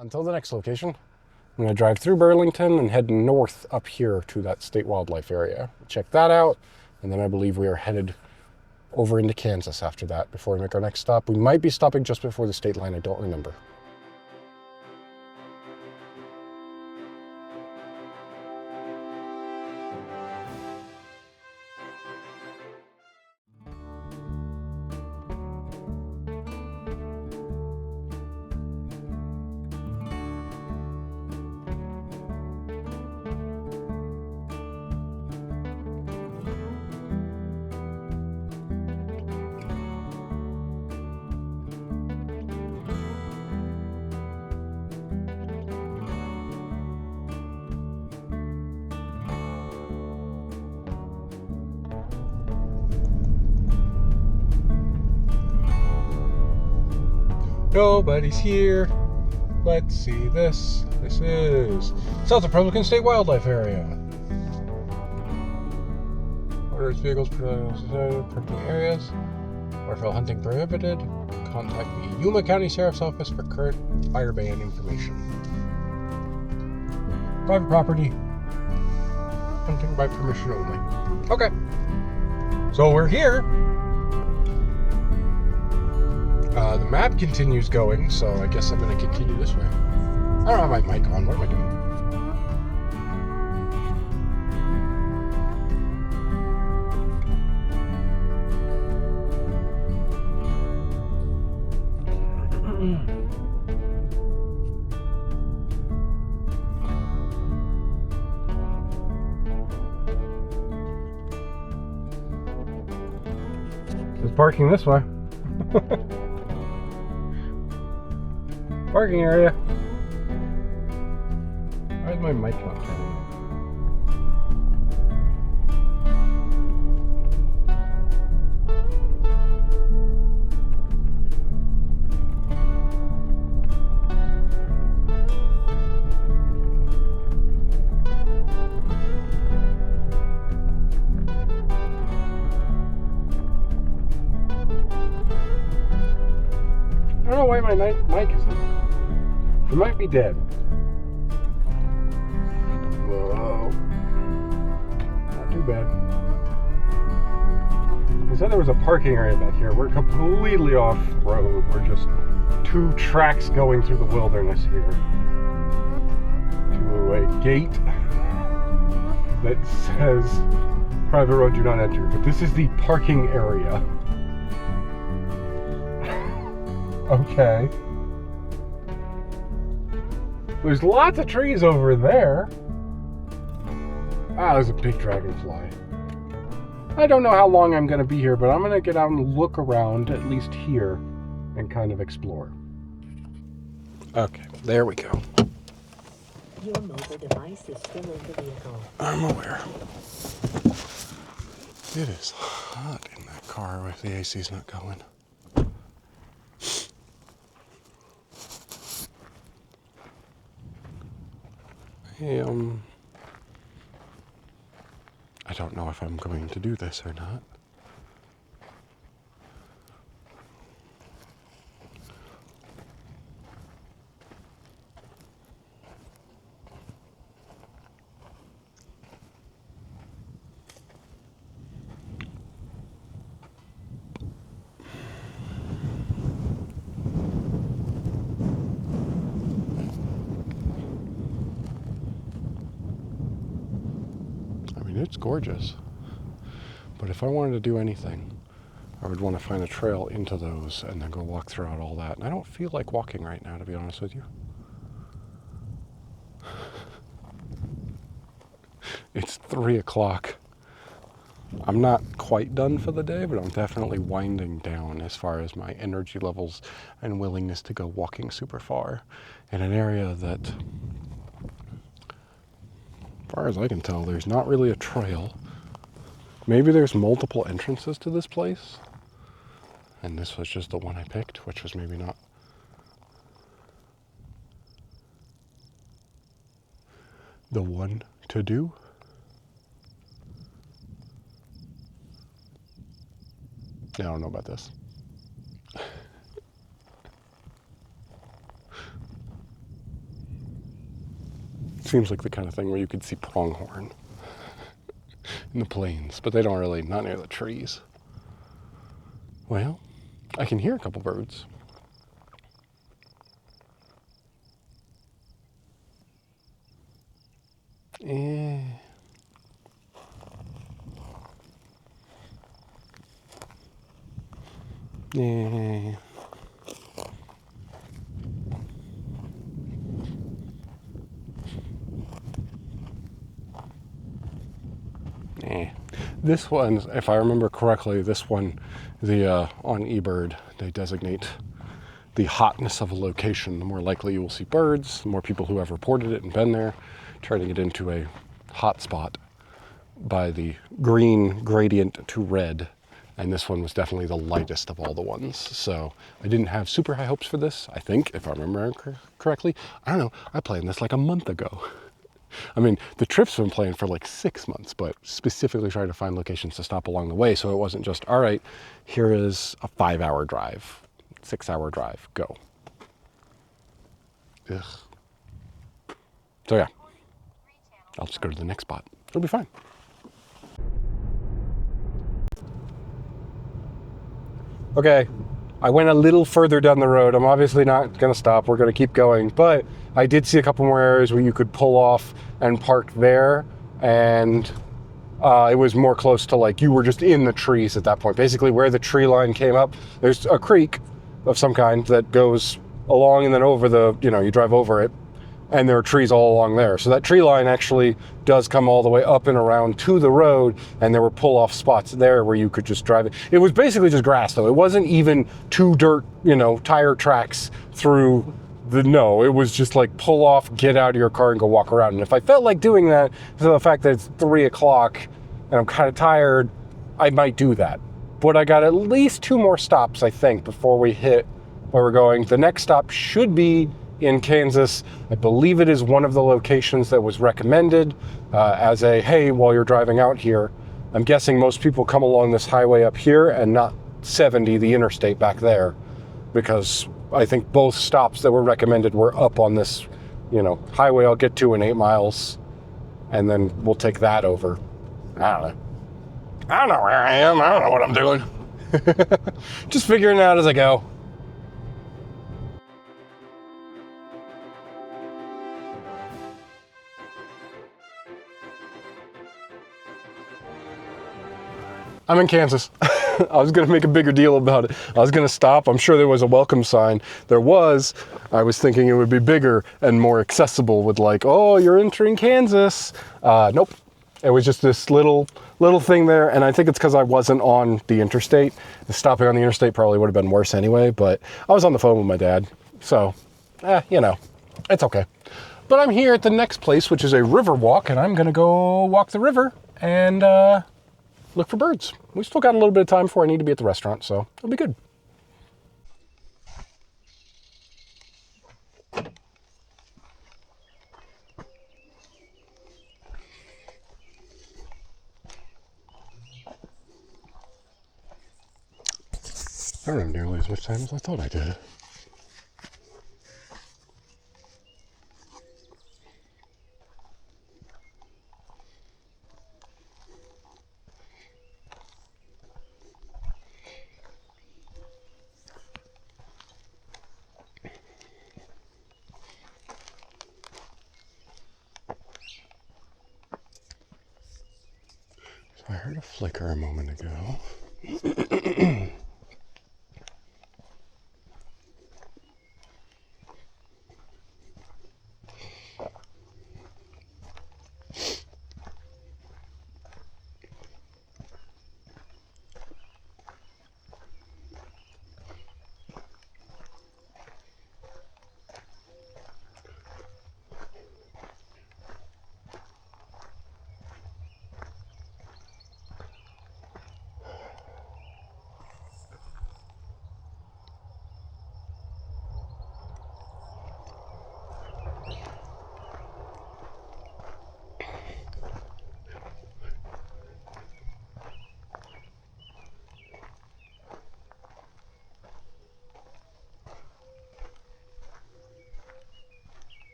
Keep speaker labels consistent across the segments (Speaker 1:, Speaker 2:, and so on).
Speaker 1: Until the next location, I'm going to drive through Burlington and head north up here to that state wildlife area. Check that out, and then I believe we are headed over into Kansas after that before we make our next stop. We might be stopping just before the state line, I don't remember. Nobody's here. Let's see this. This is South Republican State Wildlife Area. Orders vehicles parking areas. Waterfowl hunting prohibited. Contact the Yuma County Sheriff's Office for current fire ban information. Private property. Hunting by permission only. Okay. So we're here. The map continues going, so I guess I'm going to continue this way. I don't have my mic on. What am I doing? There's parking this way. Parking area. Why is my mic not turning? I don't know why my mic isn't. It might be dead. Whoa. Not too bad. They said there was a parking area back here. We're completely off road. We're just two tracks going through the wilderness here to a gate that says private road do not enter. But this is the parking area. Okay. There's lots of trees over there. Ah, there's a big dragonfly. I don't know how long I'm going to be here, but I'm going to get out and look around, at least here, and kind of explore. Okay, there we go.
Speaker 2: Your mobile device is still in the vehicle.
Speaker 1: I'm aware. It is hot in that car if the AC's not going. I don't know if I'm going to do this or not. It's gorgeous, but if I wanted to do anything, I would want to find a trail into those and then go walk throughout all that. And I don't feel like walking right now, to be honest with you. It's 3 o'clock. I'm not quite done for the day, but I'm definitely winding down as far as my energy levels and willingness to go walking super far in an area that, as far as I can tell, there's not really a trail. Maybe there's multiple entrances to this place, and this was just the one I picked, which was maybe not the one to do. I don't know about this. Seems like the kind of thing where you could see pronghorn in the plains, but they don't really, not near the trees. Well, I can hear a couple birds. Eh. Eh. Eh. This one, if I remember correctly, this one, on eBird, they designate the hotness of a location. The more likely you will see birds, the more people who have reported it and been there, turning it into a hot spot by the green gradient to red. And this one was definitely the lightest of all the ones. So I didn't have super high hopes for this, I think, if I remember correctly. I don't know, I planned this like a month ago. I mean, the trip's been planned for like 6 months, but specifically trying to find locations to stop along the way. So it wasn't just, all right, here is a 5-hour drive, 6-hour drive, go. Ugh. So yeah, I'll just go to the next spot. It'll be fine. Okay, I went a little further down the road. I'm obviously not gonna stop. We're gonna keep going, but I did see a couple more areas where you could pull off and park there, and it was more close to like you were just in the trees at that point. Basically where the tree line came up, there's a creek of some kind that goes along and then over the, you drive over it, and there are trees all along there. So that tree line actually does come all the way up and around to the road, and there were pull-off spots there where you could just drive it. It was basically just grass, though. It wasn't even two dirt, tire tracks through no, it was just like pull off, get out of your car and go walk around. And if I felt like doing that, because of the fact that it's 3 o'clock and I'm kind of tired, I might do that. But I got at least 2 more stops, I think, before we hit where we're going. The next stop should be in Kansas. I believe it is one of the locations that was recommended as a, hey, while you're driving out here. I'm guessing most people come along this highway up here and not 70, the interstate back there, because I think both stops that were recommended were up on this, highway I'll get to in 8 miles, and then we'll take that over. I don't know. I don't know where I am. I don't know what I'm doing. Just figuring it out as I go. I'm in Kansas. I was going to make a bigger deal about it. I was going to stop. I'm sure there was a welcome sign. There was. I was thinking it would be bigger and more accessible with like, oh, you're entering Kansas. Nope. It was just this little thing there. And I think it's because I wasn't on the interstate. Stopping on the interstate probably would have been worse anyway, but I was on the phone with my dad. So, it's okay. But I'm here at the next place, which is a river walk, and I'm going to go walk the river and look for birds. We still got a little bit of time before I need to be at the restaurant, so it'll be good. I don't have nearly as much time as I thought I did. I heard a flicker a moment ago.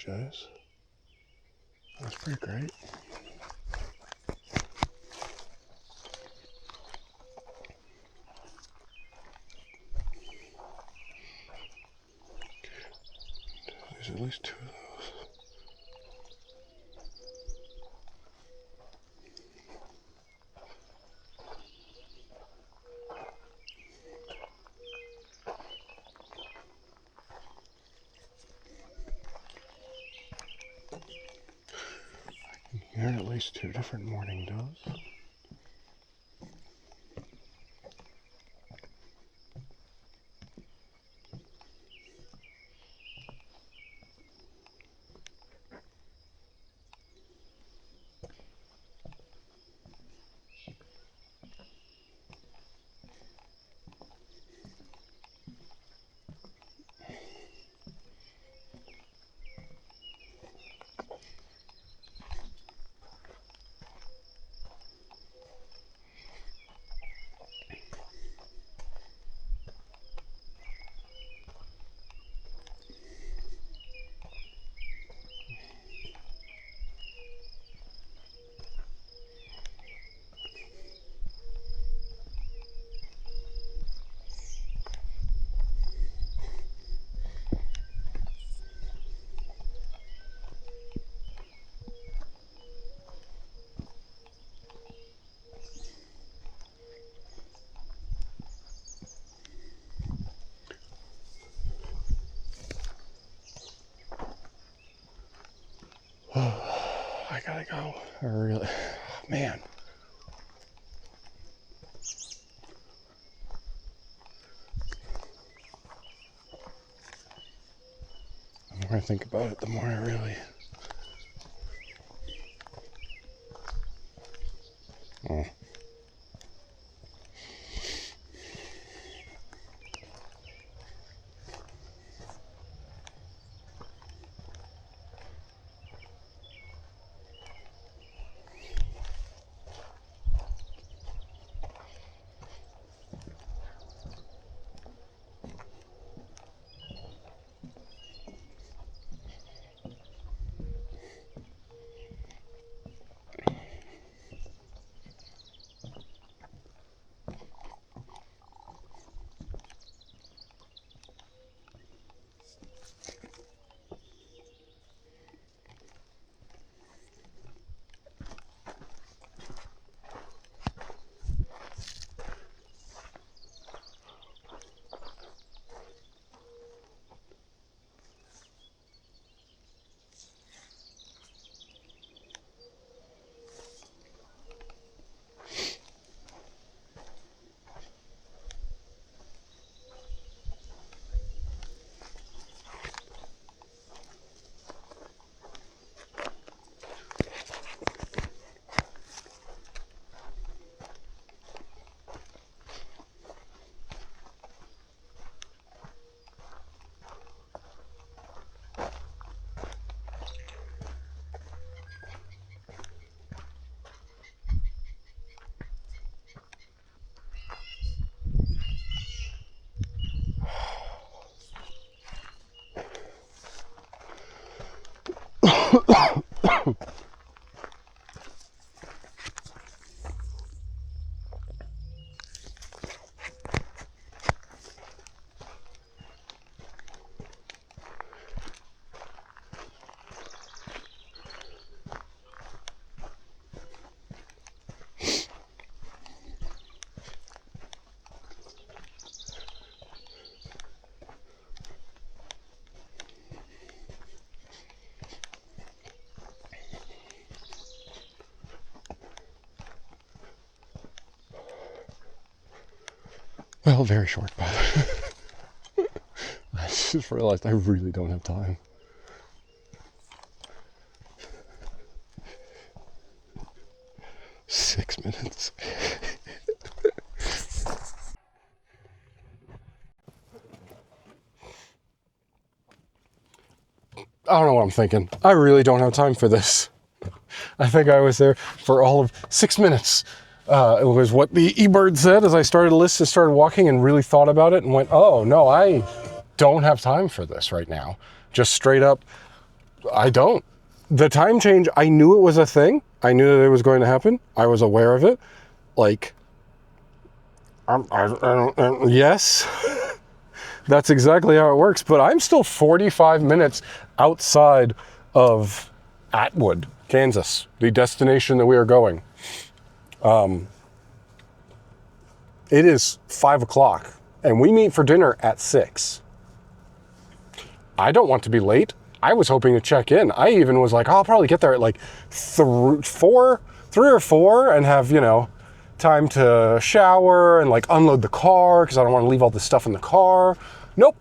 Speaker 1: apologize. That's pretty great. There's at least two of those. Here are at least two different mourning doves. I gotta go. I really, man. The more I think about it, the more I really. Oh. Well, very short, but I just realized I really don't have time. .6 minutes. I don't know what I'm thinking. I really don't have time for this. I think I was there for all of 6 minutes. It was what the eBird said as I started a list and started walking and really thought about it and went, oh no, I don't have time for this right now. Just straight up I don't. The time change, I knew it was a thing. I knew that it was going to happen. I was aware of it. Like, yes, that's exactly how it works. But I'm still 45 minutes outside of Atwood, Kansas, the destination that we are going. It is 5 o'clock, and we meet for dinner at 6. I don't want to be late. I was hoping to check in. I even was like, oh, I'll probably get there at like 3 or 4 and have, time to shower and like unload the car because I don't want to leave all this stuff in the car. Nope.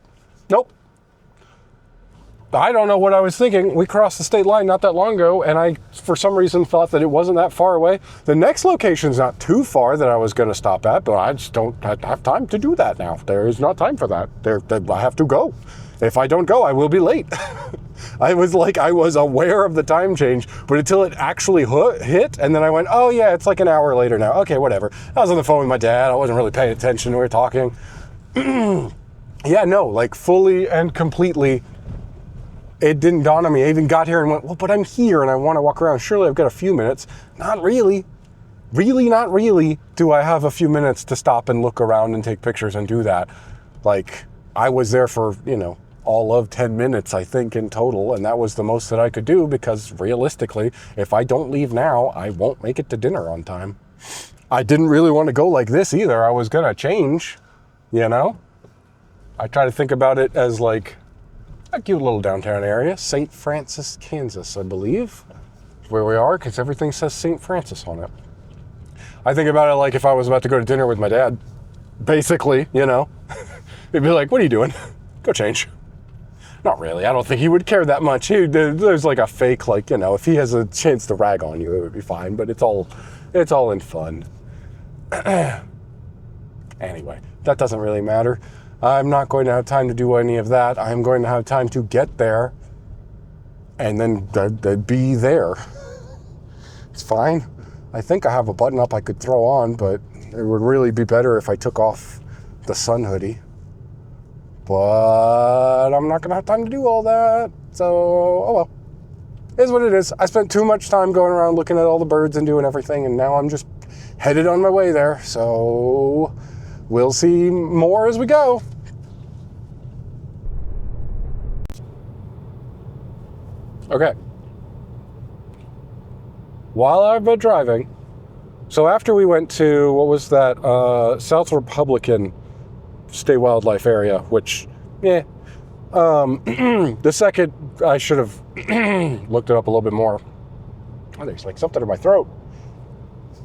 Speaker 1: I don't know what I was thinking. We crossed the state line not that long ago, and I, for some reason, thought that it wasn't that far away. The next location's not too far that I was going to stop at, but I just don't have time to do that now. There is not time for that. I have to go. If I don't go, I will be late. I was aware of the time change, but until it actually hit, and then I went, oh yeah, it's like an hour later now. Okay, whatever. I was on the phone with my dad. I wasn't really paying attention. We were talking. Yeah, no, like fully and completely. It didn't dawn on me. I even got here and went, well, but I'm here and I want to walk around. Surely I've got a few minutes. Not really. Really, not really do I have a few minutes to stop and look around and take pictures and do that. Like, I was there for, all of 10 minutes, I think, in total. And that was the most that I could do because realistically, if I don't leave now, I won't make it to dinner on time. I didn't really want to go like this either. I was going to change, I try to think about it as like a cute little downtown area, St. Francis, Kansas, I believe, where we are, because everything says St. Francis on it. I think about it like if I was about to go to dinner with my dad, basically, He'd be like, what are you doing? Go change. Not really. I don't think he would care that much. There's like a fake, if he has a chance to rag on you, it would be fine, but it's all in fun. Anyway, that doesn't really matter. I'm not going to have time to do any of that. I'm going to have time to get there and then be there. It's fine. I think I have a button up I could throw on, but it would really be better if I took off the sun hoodie. But I'm not going to have time to do all that. So, oh well. It is what it is. I spent too much time going around looking at all the birds and doing everything, and now I'm just headed on my way there. So we'll see more as we go. Okay. While I've been driving, so after we went to, what was that, South Republican State Wildlife Area, which, the second, I should have looked it up a little bit more. Oh, there's like something in my throat.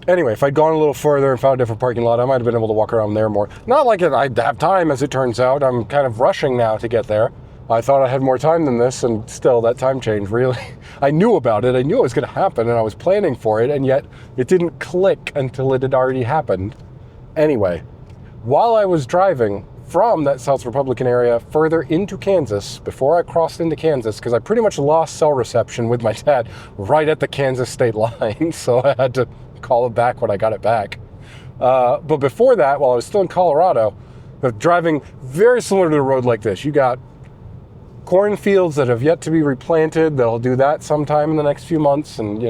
Speaker 1: Anyway, if I'd gone a little further and found a different parking lot, I might have been able to walk around there more. Not like I'd have time, as it turns out. I'm kind of rushing now to get there. I thought I had more time than this, and still, that time change, really. I knew about it. I knew it was going to happen, and I was planning for it, and yet it didn't click until it had already happened. Anyway, while I was driving from that South Republican area further into Kansas, before I crossed into Kansas, because I pretty much lost cell reception with my dad right at the Kansas state line, so I had to call it back when I got it back. But before that, while I was still in Colorado, driving very similar to the road like this, you got cornfields that have yet to be replanted. They'll do that sometime in the next few months and,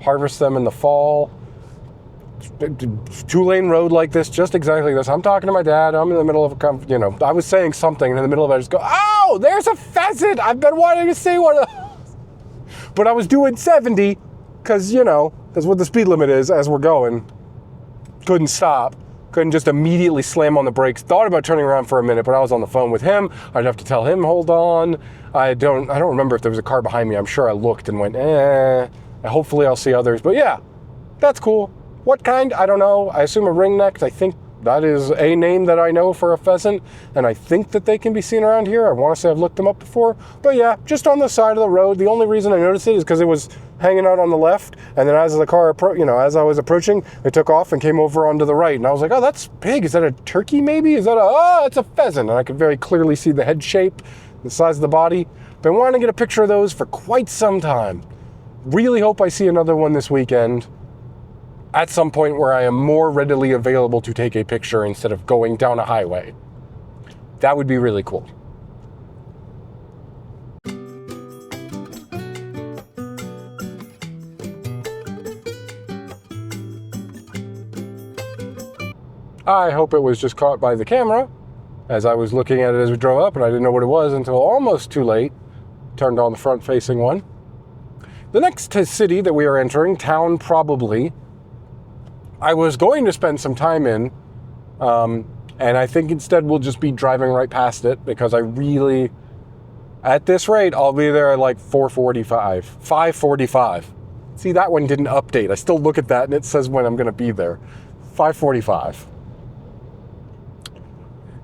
Speaker 1: harvest them in the fall. 2-lane road like this, just exactly this. I'm talking to my dad. I'm in the middle of I was saying something, and in the middle of it, I just go, oh, there's a pheasant. I've been wanting to see one of those. But I was doing 70 because, that's what the speed limit is as we're going. Couldn't stop. Couldn't just immediately slam on the brakes. Thought about turning around for a minute, but I was on the phone with him. I'd have to tell him, hold on. I don't remember if there was a car behind me. I'm sure I looked and went, hopefully I'll see others. But yeah, that's cool. What kind? I don't know. I assume a ringneck. I think that is a name that I know for a pheasant, and I think that they can be seen around here. I want to say I've looked them up before. But yeah, just on the side of the road. The only reason I noticed it is because it was hanging out on the left, and then as the car, as I was approaching, it took off and came over onto the right, and I was like, oh, that's big. Is that a turkey maybe? It's a pheasant, and I could very clearly see the head shape, the size of the body. Been wanting to get a picture of those for quite some time. Really hope I see another one this weekend at some point where I am more readily available to take a picture instead of going down a highway. That would be really cool. I hope it was just caught by the camera as I was looking at it as we drove up, and I didn't know what it was until almost too late. Turned on the front-facing one. The next city that we are entering, town probably, I was going to spend some time in, and I think instead we'll just be driving right past it because I really, at this rate, I'll be there at like 4:45, 5:45. See, that one didn't update. I still look at that and it says when I'm going to be there. 5:45.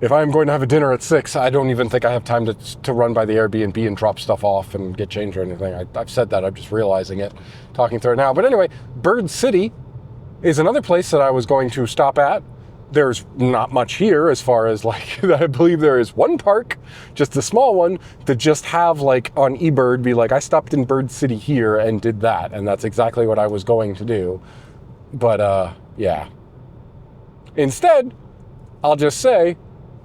Speaker 1: If I'm going to have a dinner at 6, I don't even think I have time to run by the Airbnb and drop stuff off and get changed or anything. I've said that. I'm just realizing it, talking through it now. But anyway, Bird City is another place that I was going to stop at. There's not much here as far as like, I believe there is one park, just a small one, to just have like on eBird be like, I stopped in Bird City here and did that. And that's exactly what I was going to do. But yeah. Instead, I'll just say,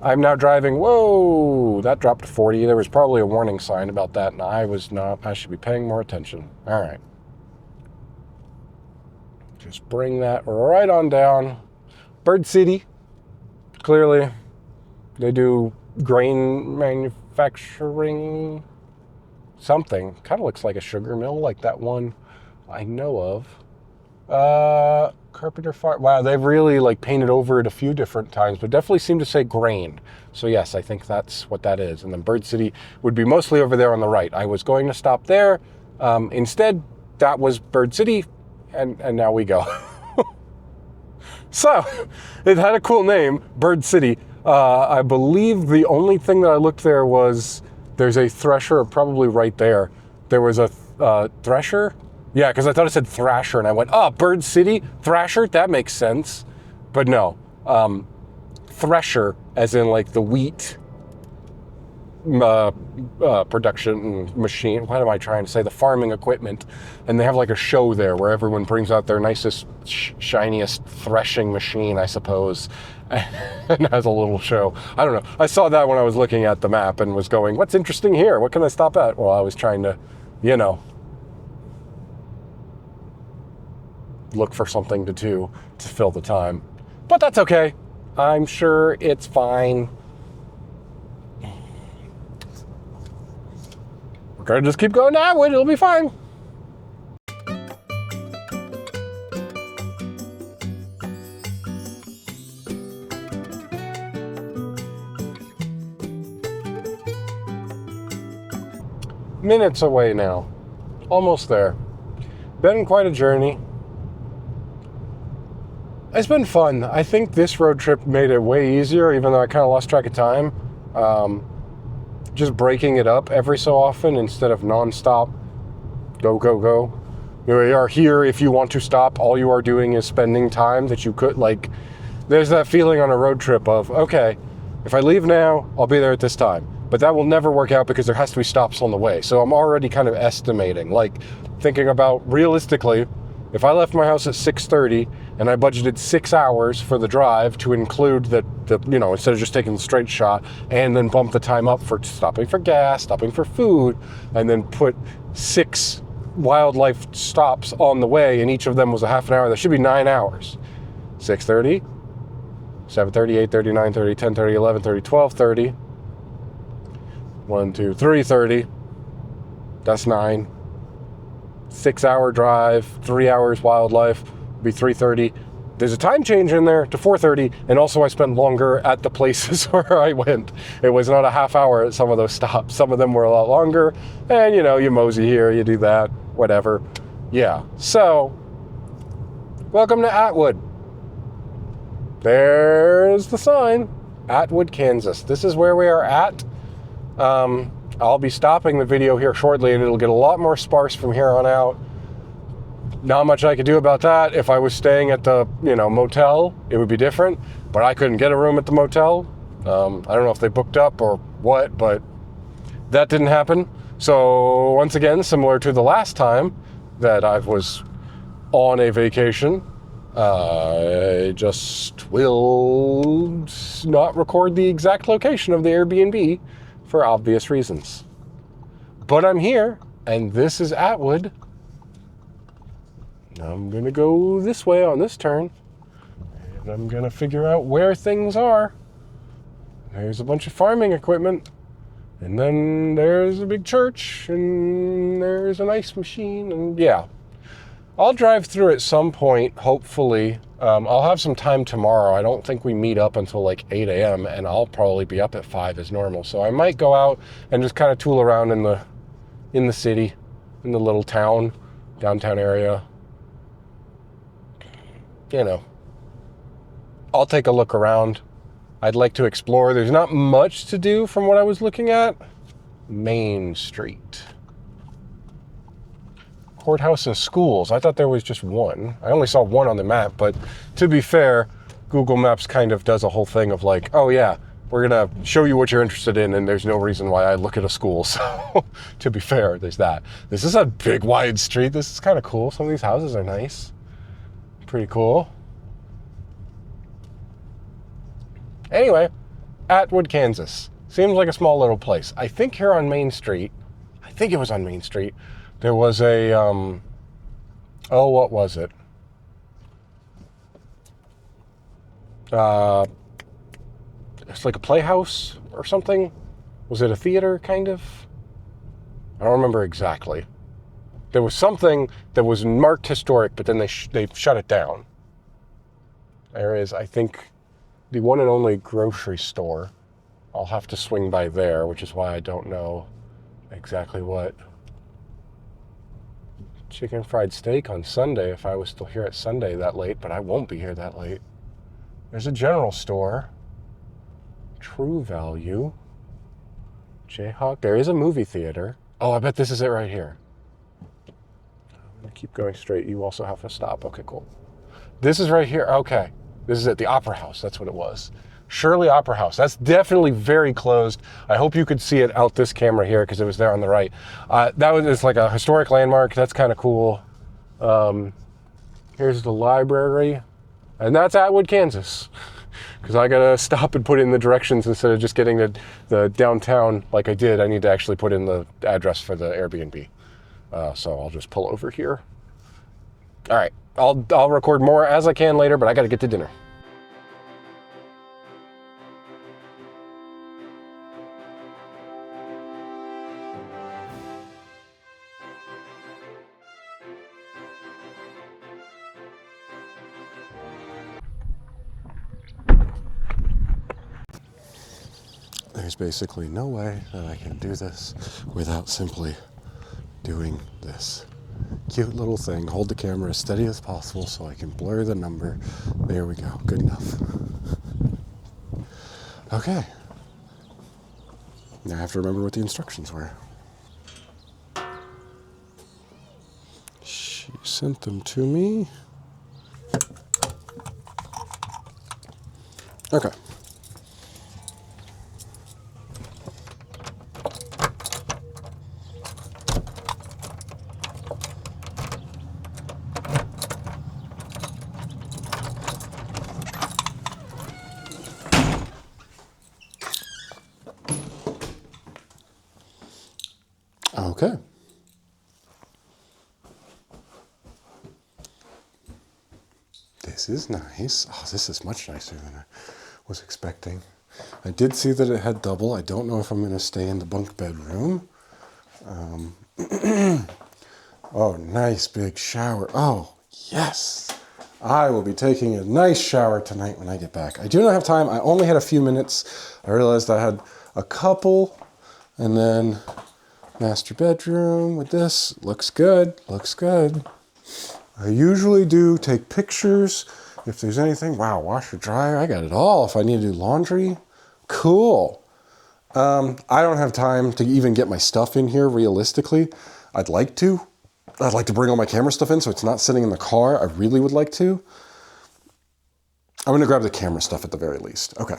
Speaker 1: I'm now driving, whoa, that dropped to 40. There was probably a warning sign about that, and I should be paying more attention. All right. Just bring that right on down. Bird City, clearly, they do grain manufacturing, something. Kind of looks like a sugar mill, like that one I know of. Carpenter Farm. Wow, they've really like painted over it a few different times, but definitely seem to say grain. So yes, I think that's what that is. And then Bird City would be mostly over there on the right. I was going to stop there. Instead, that was Bird City, and now we go. So, it had a cool name, Bird City. I believe the only thing that I looked there was there's a thresher probably right there. There was a thresher. Yeah, because I thought it said Thrasher, and I went, oh, Bird City? Thrasher? That makes sense. But no. Thresher, as in like the wheat production machine. What am I trying to say? The farming equipment. And they have like a show there where everyone brings out their nicest, shiniest threshing machine, I suppose, and has a little show. I don't know. I saw that when I was looking at the map and was going, what's interesting here? What can I stop at? Well, I was trying to, look for something to do to fill the time. But that's okay. I'm sure it's fine. We're gonna just keep going to Atwood. It'll be fine. Minutes away now. Almost there. Been quite a journey. It's been fun. I think this road trip made it way easier, even though I kind of lost track of time. Just breaking it up every so often instead of nonstop. Go, go, go. You are here if you want to stop. All you are doing is spending time that you could, like, there's that feeling on a road trip of, okay, if I leave now, I'll be there at this time. But that will never work out because there has to be stops on the way. So I'm already kind of estimating, like thinking about realistically, if I left my house at 6:30 and I budgeted 6 hours for the drive to include the instead of just taking the straight shot and then bump the time up for stopping for gas, stopping for food, and then put 6 wildlife stops on the way, and each of them was a half an hour, that should be 9 hours. 6:30, 7:30, 8:30, 9:30, 10:30, 11:30, 12:30, 1, 2, 3:30, that's 9. 6 hour drive, 3 hours wildlife, be 3:30. There's a time change in there to 4:30, and also I spent longer at the places where I went. It was not a half hour at some of those stops. Some of them were a lot longer, and you mosey here, you do that, whatever. Yeah, so, welcome to Atwood. There's the sign, Atwood, Kansas. This is where we are at. I'll be stopping the video here shortly, and it'll get a lot more sparse from here on out. Not much I could do about that. If I was staying at the, motel, it would be different, but I couldn't get a room at the motel. I don't know if they booked up or what, but that didn't happen. So once again, similar to the last time that I was on a vacation, I just will not record the exact location of the Airbnb for obvious reasons. But I'm here, and this is Atwood. I'm gonna go this way on this turn. And and I'm going to figure out where things are. There's a bunch of farming equipment, and then there's a big church, and there's an ice machine, and yeah. I'll drive through at some point, hopefully. I'll have some time tomorrow. I don't think we meet up until like 8 a.m., and I'll probably be up at 5 as normal. So I might go out and just kind of tool around in the city, in the little town, downtown area. You know, I'll take a look around. I'd like to explore. There's not much to do from what I was looking at. Main Street. Courthouse and schools. I thought there was just one. I only saw one on the map, but to be fair, Google Maps kind of does a whole thing of like, oh yeah, we're going to show you what you're interested in, and there's no reason why I look at a school. So to be fair, there's that. This is a big, wide street. This is kind of cool. Some of these houses are nice. Pretty cool. Anyway, Atwood, Kansas. Seems like a small little place. I think here on Main Street, I think it was on Main Street, there was a, what was it? It's like a playhouse or something. Was it a theater, kind of? I don't remember exactly. There was something that was marked historic, but then they shut it down. There is, I think, the one and only grocery store. I'll have to swing by there, which is why I don't know exactly what. Chicken fried steak on Sunday if I was still here at Sunday that late, but I won't be here that late. There's a general store. True Value. Jayhawk. There is a movie theater. Oh, I bet this is it right here. I'm going to keep going straight. You also have to stop. Okay, cool. This is right here. Okay. This is at the Opera House. That's what it was. Shirley Opera House. That's definitely very closed. I hope you could see it out this camera here because it was there on the right. It's like a historic landmark. That's kind of cool. Here's the library. And that's Atwood, Kansas. Because I got to stop and put in the directions instead of just getting the downtown like I did. I need to actually put in the address for the Airbnb. So I'll just pull over here. All right. I'll record more as I can later, but I got to get to dinner. There's basically no way that I can do this without simply doing this. Cute little thing. Hold the camera as steady as possible so I can blur the number. There we go. Good enough. Okay. Now I have to remember what the instructions were. She sent them to me. Okay. Okay. This is nice. Oh, this is much nicer than I was expecting. I did see that it had double. I don't know if I'm going to stay in the bunk bedroom. Oh, nice big shower. Oh, yes. I will be taking a nice shower tonight when I get back. I do not have time. I only had a few minutes. I realized I had a couple, and then master bedroom with this. Looks good. Looks good. I usually do take pictures if there's anything. Wow, washer, dryer. I got it all. If I need to do laundry, cool. I don't have time to even get my stuff in here realistically. I'd like to. I'd like to bring all my camera stuff in so it's not sitting in the car. I really would like to. I'm going to grab the camera stuff at the very least. Okay.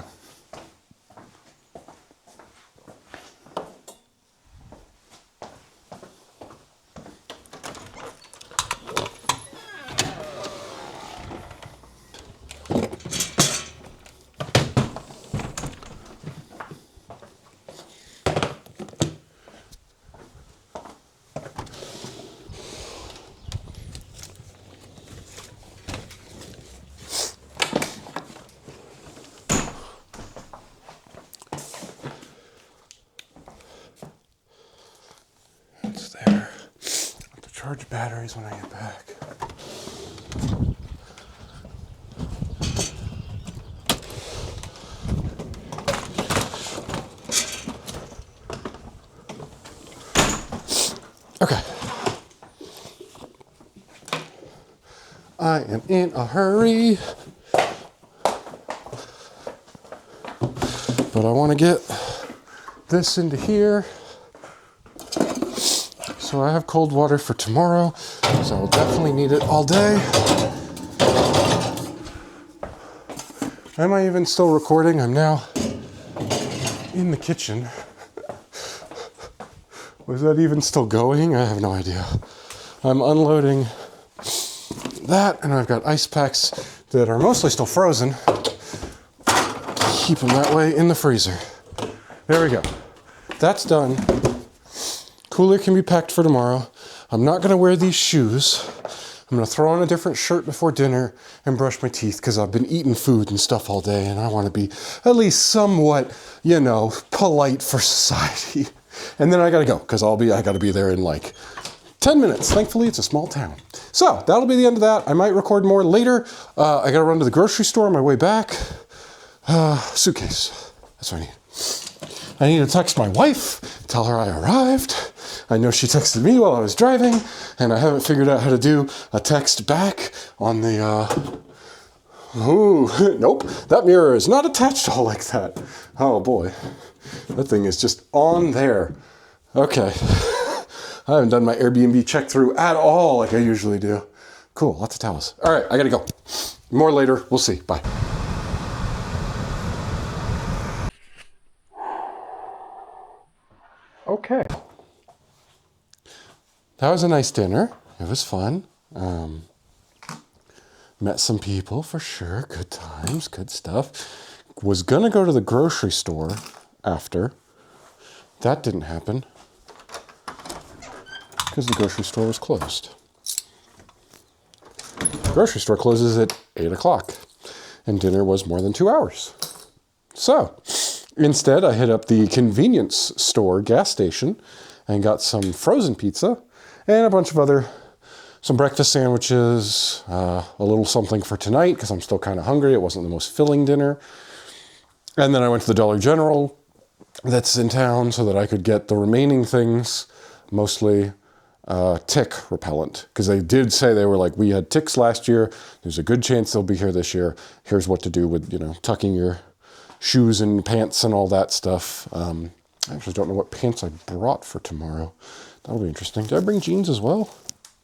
Speaker 1: charge batteries when I get back. Okay. I am in a hurry, but I want to get this into here. So I have cold water for tomorrow, so I'll definitely need it all day. Am I even still recording? I'm now in the kitchen. Was that even still going? I have no idea. I'm unloading that, and I've got ice packs that are mostly still frozen. Keep them that way in the freezer. There we go. That's done. Cooler can be packed for tomorrow. I'm not going to wear these shoes. I'm going to throw on a different shirt before dinner and brush my teeth because I've been eating food and stuff all day, and I want to be at least somewhat, polite for society. And then I got to go because I got to be there in like 10 minutes. Thankfully, it's a small town. So that'll be the end of that. I might record more later. I got to run to the grocery store on my way back. Suitcase. That's what I need. I need to text my wife, tell her I arrived. I know she texted me while I was driving, and I haven't figured out how to do a text back on the, nope, that mirror is not attached all like that. Oh boy, that thing is just on there. Okay, I haven't done my Airbnb check through at all like I usually do. Cool, lots of towels. All right, I gotta go. More later, we'll see, bye. Okay. That was a nice dinner. It was fun. Met some people for sure. Good times, good stuff. Was gonna go to the grocery store after. That didn't happen because the grocery store was closed. The grocery store closes at 8 o'clock and dinner was more than 2 hours. So instead, I hit up the convenience store gas station and got some frozen pizza and a bunch of some breakfast sandwiches, a little something for tonight because I'm still kind of hungry. It wasn't the most filling dinner. And then I went to the Dollar General that's in town so that I could get the remaining things, mostly tick repellent. Because they did say, they were like, we had ticks last year. There's a good chance they'll be here this year. Here's what to do with, tucking your shoes and pants and all that stuff. I actually don't know what pants I brought for tomorrow. That'll be interesting. Did I bring jeans as well?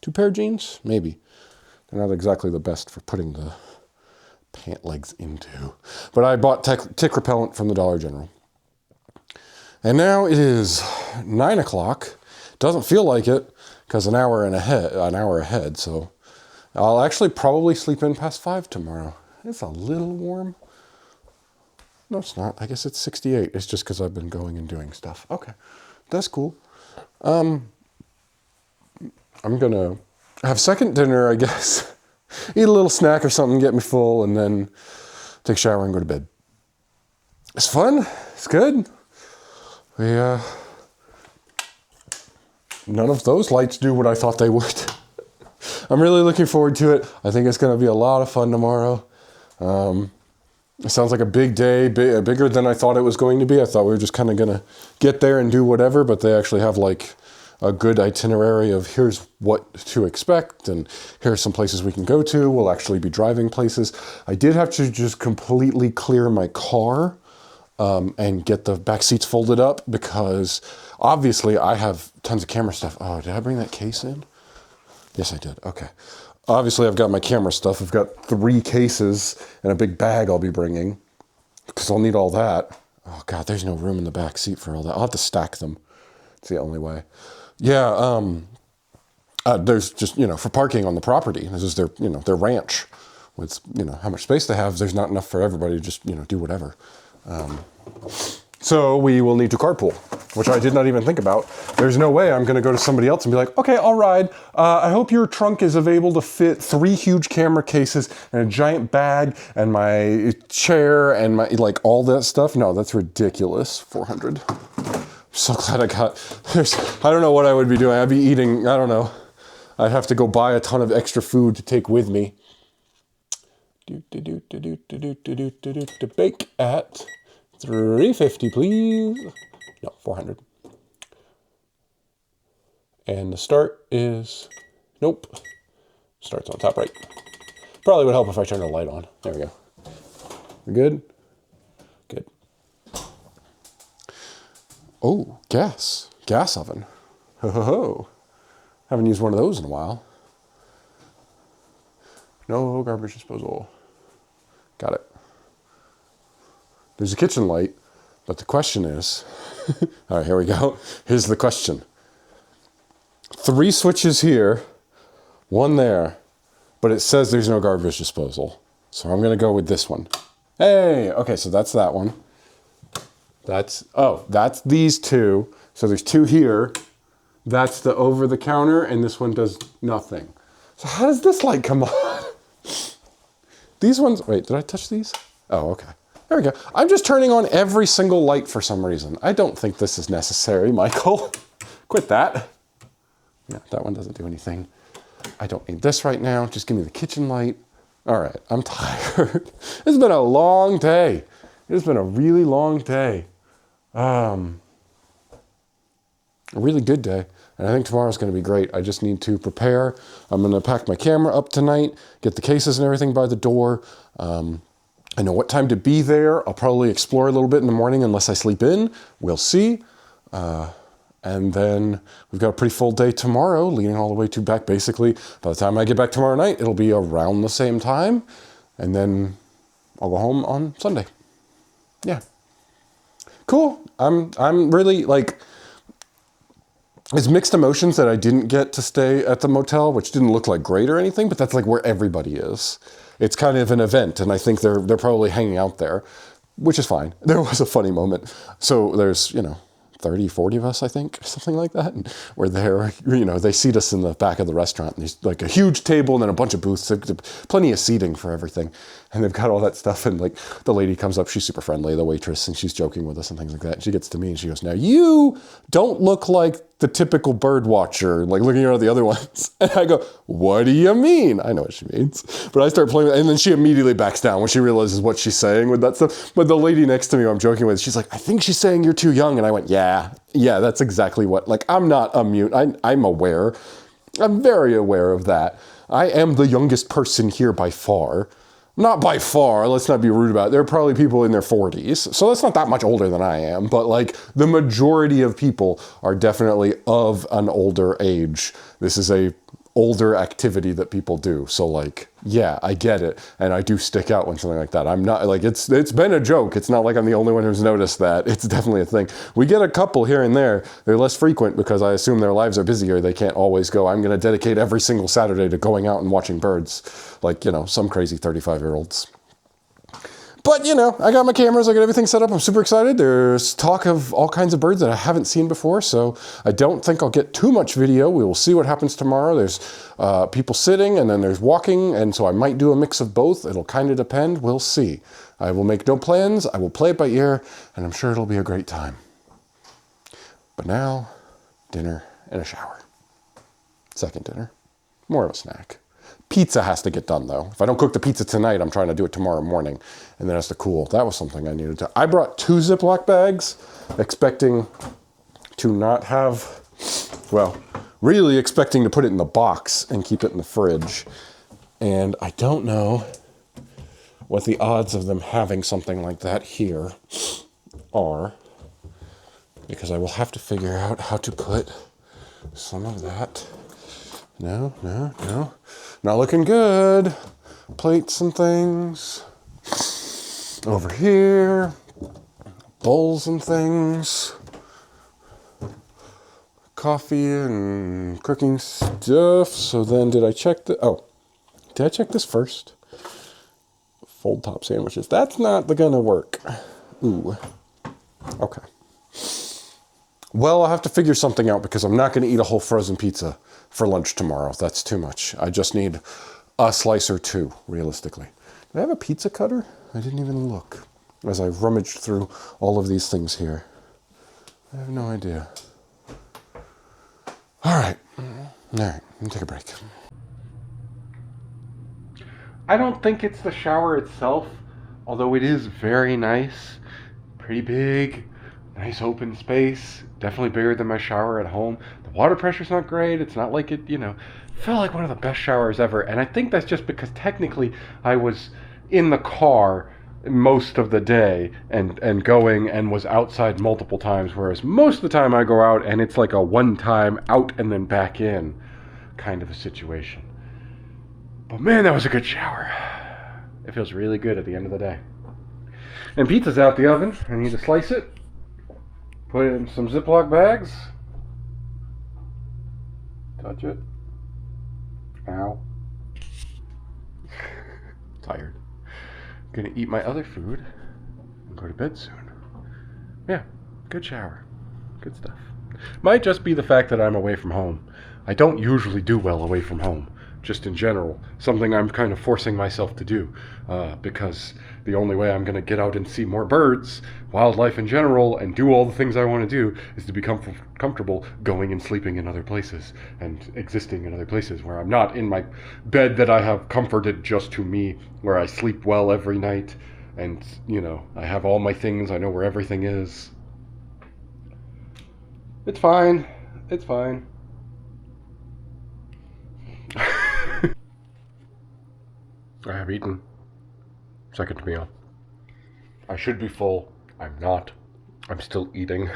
Speaker 1: 2 pair of jeans? Maybe. They're not exactly the best for putting the pant legs into. But I bought tick repellent from the Dollar General. And now it is 9 o'clock. Doesn't feel like it because an hour ahead. So I'll actually probably sleep in past 5 tomorrow. It's a little warm. No, it's not. I guess it's 68. It's just because I've been going and doing stuff. Okay, that's cool. I'm going to have second dinner, I guess. Eat a little snack or something, get me full, and then take a shower and go to bed. It's fun. It's good. None of those lights do what I thought they would. I'm really looking forward to it. I think it's going to be a lot of fun tomorrow. It sounds like a big day, bigger than I thought it was going to be. I thought we were just kind of going to get there and do whatever, but they actually have like a good itinerary of here's what to expect and here's some places we can go to. We'll actually be driving places. I did have to just completely clear my car and get the back seats folded up because obviously I have tons of camera stuff. Oh, did I bring that case in? Yes, I did. Okay. Obviously, I've got my camera stuff. I've got 3 cases and a big bag I'll be bringing because I'll need all that. Oh, God, there's no room in the back seat for all that. I'll have to stack them. It's the only way. Yeah, there's just, for parking on the property. This is their ranch. With, how much space they have, there's not enough for everybody to just, do whatever. So we will need to carpool, which I did not even think about. There's no way I'm going to go to somebody else and be like, okay, I'll ride. I hope your trunk is able to fit 3 huge camera cases and a giant bag and my chair and my, all that stuff. No, that's ridiculous. $400. I'm so glad I don't know what I would be doing. I'd be eating, I don't know, I'd have to go buy a ton of extra food to take with me. To bake at 350, please. No, 400. And the start is, nope. Starts on top right. Probably would help if I turn the light on. There we go. We're good? Good. Oh, gas. Gas oven. Ho ho ho. Haven't used one of those in a while. No garbage disposal. Got it. There's a kitchen light, but the question is, all right, here we go. Here's the question. 3 switches here, 1 there, but it says there's no garbage disposal. So I'm gonna go with this one. Hey, okay, so that's that one. That's these 2. So there's 2 here. That's the over the counter, and this one does nothing. So how does this light come on? These ones, wait, did I touch these? Oh, okay. There we go. I'm just turning on every single light for some reason. I don't think this is necessary, Michael. Quit that. No, that one doesn't do anything. I don't need this right now. Just give me the kitchen light. All right, I'm tired. It's been a long day. It's been a really long day. A really good day. And I think tomorrow's going to be great. I just need to prepare. I'm going to pack my camera up tonight, get the cases and everything by the door. I know what time to be there. I'll probably explore a little bit in the morning unless I sleep in. We'll see. And then we've got a pretty full day tomorrow, leading all the way to back. Basically, by the time I get back tomorrow night, it'll be around the same time. And then I'll go home on Sunday. Yeah. Cool. I'm really like, it's mixed emotions that I didn't get to stay at the motel, which didn't look like great or anything, but that's like where everybody is. It's kind of an event, and I think they're probably hanging out there, which is fine. There was a funny moment. So there's, 30, 40 of us, I think, something like that. And we're there, they seat us in the back of the restaurant. And there's like a huge table and then a bunch of booths, plenty of seating for everything. And they've got all that stuff. And like the lady comes up, she's super friendly, the waitress, and she's joking with us and things like that. And she gets to me and she goes, "Now you don't look like the typical bird watcher, like looking around the other ones." And I go, "What do you mean?" I know what she means. But I start playing, and then she immediately backs down when she realizes what she's saying with that stuff. But the lady next to me who I'm joking with, she's like, "I think she's saying you're too young." And I went, yeah, that's exactly what, like, I'm not immune. I'm aware. I'm very aware of that. I am the youngest person here by far. Not by far, let's not be rude about it. There are probably people in their 40s, so that's not that much older than I am, but like the majority of people are definitely of an older age. This is a older activity that people do. So like, yeah, I get it. And I do stick out when something like that. I'm not like, it's been a joke. It's not like I'm the only one who's noticed that. It's definitely a thing. We get a couple here and there. They're less frequent because I assume their lives are busier. They can't always go, I'm going to dedicate every single Saturday to going out and watching birds. Like, some crazy 35-year-olds. But, I got my cameras, I got everything set up. I'm super excited. There's talk of all kinds of birds that I haven't seen before, so I don't think I'll get too much video. We will see what happens tomorrow. There's people sitting, and then there's walking, and so I might do a mix of both. It'll kind of depend. We'll see. I will make no plans. I will play it by ear, and I'm sure it'll be a great time. But now, dinner and a shower. Second dinner. More of a snack. Pizza has to get done, though. If I don't cook the pizza tonight, I'm trying to do it tomorrow morning. And then it has to cool. That was something I needed to... I brought 2 Ziploc bags, expecting to not have... Well, really expecting to put it in the box and keep it in the fridge. And I don't know what the odds of them having something like that here are. Because I will have to figure out how to put some of that... No. Not looking good. Plates and things. Over here. Bowls and things. Coffee and cooking stuff. So then did I check did I check this first? Fold top sandwiches. That's not gonna work. Ooh. Okay. Well, I'll have to figure something out because I'm not going to eat a whole frozen pizza for lunch tomorrow. That's too much. I just need a slice or 2, realistically. Do I have a pizza cutter? I didn't even look as I rummaged through all of these things here. I have no idea. All right. All right, let me take a break. I don't think it's the shower itself, although it is very nice, pretty big, nice open space, definitely bigger than my shower at home. The water pressure's not great. It's not like it felt like one of the best showers ever. And I think that's just because technically I was in the car most of the day and going and was outside multiple times, whereas most of the time I go out and it's like a one time out and then back in kind of a situation. But man, that was a good shower. It feels really good at the end of the day. And pizza's out the oven. I need to slice it, put it in some Ziploc bags. Touch it. Ow. Tired. Gonna eat my other food and go to bed soon. Yeah, good shower. Good stuff. Might just be the fact that I'm away from home. I don't usually do well away from home, just in general. Something I'm kind of forcing myself to do, because the only way I'm going to get out and see more birds, wildlife in general, and do all the things I want to do is to be comfortable going and sleeping in other places and existing in other places where I'm not in my bed that I have comforted just to me, where I sleep well every night, and, I have all my things, I know where everything is. It's fine. It's fine. I have eaten. Second meal. I should be full. I'm not. I'm still eating.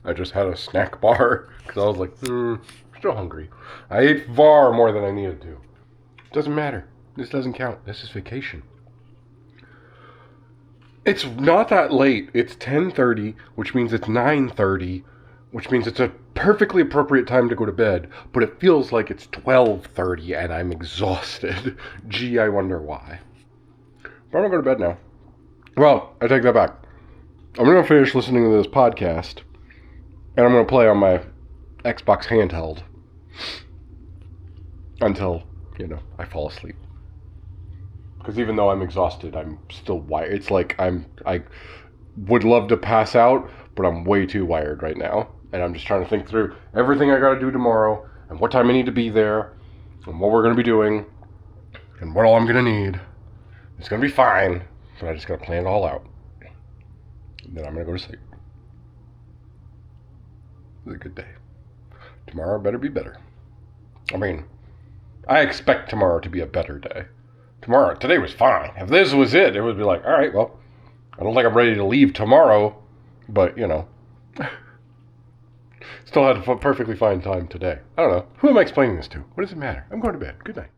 Speaker 1: I just had a snack bar because I was like, still hungry. I ate far more than I needed to. Doesn't matter. This doesn't count. This is vacation. It's not that late. It's 10:30, which means it's 9:30, which means it's a perfectly appropriate time to go to bed, but it feels like it's 12:30 and I'm exhausted. Gee, I wonder why. But I'm gonna go to bed now. Well, I take that back. I'm gonna finish listening to this podcast, and I'm gonna play on my Xbox handheld until, I fall asleep. Because even though I'm exhausted, I'm still wired. It's like I would love to pass out, but I'm way too wired right now. And I'm just trying to think through everything I gotta do tomorrow, and what time I need to be there, and what we're gonna be doing, and what all I'm gonna need. It's gonna be fine, but I just gotta plan it all out. And then I'm gonna go to sleep. It was a good day. Tomorrow better be better. I mean, I expect tomorrow to be a better day. Today was fine. If this was it, it would be like, all right, well, I don't think I'm ready to leave tomorrow, but, still had a perfectly fine time today. I don't know. Who am I explaining this to? What does it matter? I'm going to bed. Good night.